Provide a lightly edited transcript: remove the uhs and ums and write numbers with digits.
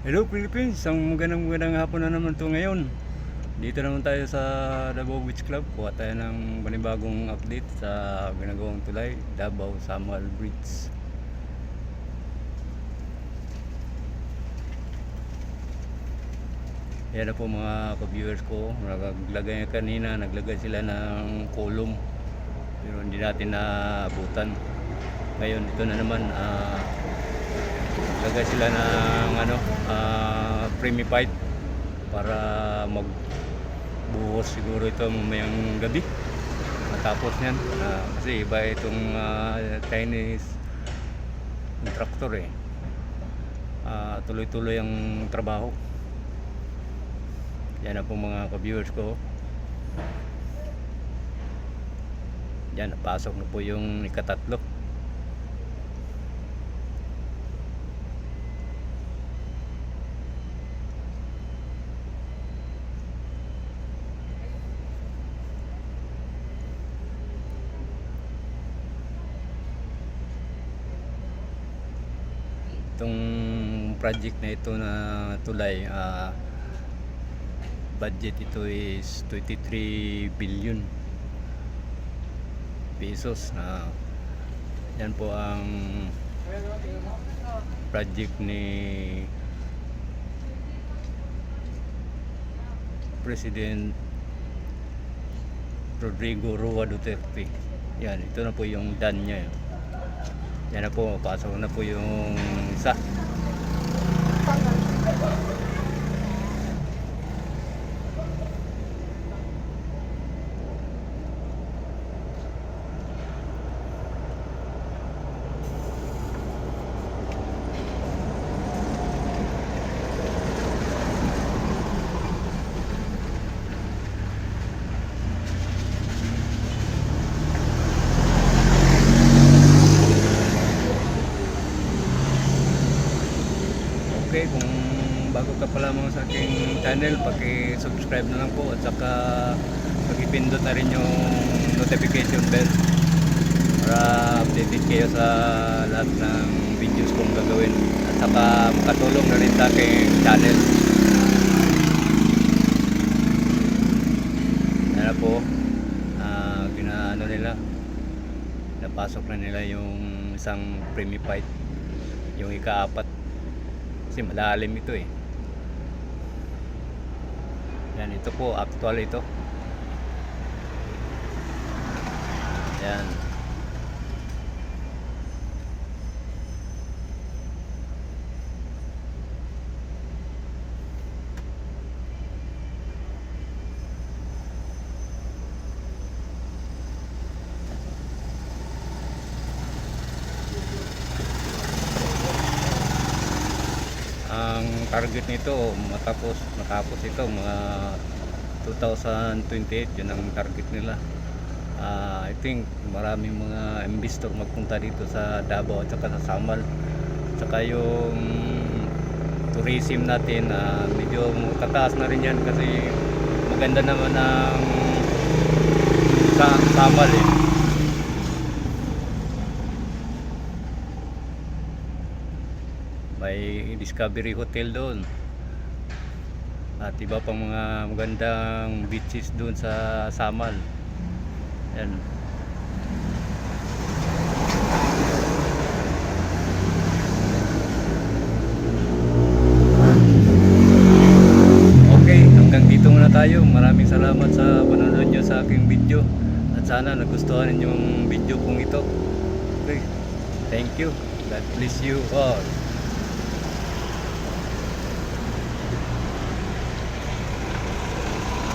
Hello Philippines, isang magandang hapon na naman to ngayon. Dito naman tayo sa Davao Beach Club. Kuha tayo ng panibagong update sa ginagawang tulay, Davao Samal Bridge. Yan na po mga ka-viewers ko. Naglagay sila ng kolong. Pero hindi natin naabutan. Ngayon ito na naman, lagay sila ng premified para magbuhos siguro ito mamayang gabi matapos yan, kasi iba itong Chinese contractor tuloy-tuloy ang trabaho. Yan na po mga ka-viewers ko. Yan, napasok na po yung ikatatlo. Itong project na ito na tulay, budget ito is 23 billion pesos. Yan po ang project ni President Rodrigo Roa Duterte. Yan, ito na po yung done niya. Yan na po, pasok na po yung isa. Okay, kung bago ka pa lamang sa aking channel, paki-subscribe na lang po at saka pag-ipindot na rin yung notification bell para updated kayo sa lahat ng videos kong gagawin at saka makatulong na rin sa aking channel. Yan na po, ginaano nila, napasok na nila yung isang premified, yung ika-4 kasi malalim ito Yan, ito po actual ito. Yan. Ang target nito matapos ito mga 2028, yun ang target nila. I think maraming mga investor magpunta dito sa Davao at saka sa Samal, at saka yung tourism natin, medyo tataas na rin yan kasi maganda naman ang Samal may Discovery Hotel doon at iba pang mga magandang beaches doon sa Samal. Yan. Okay, hanggang dito muna tayo. Maraming salamat sa panonood nyo sa aking video at sana nagustuhan niyo yung video kong ito. Okay, thank you. God bless you all.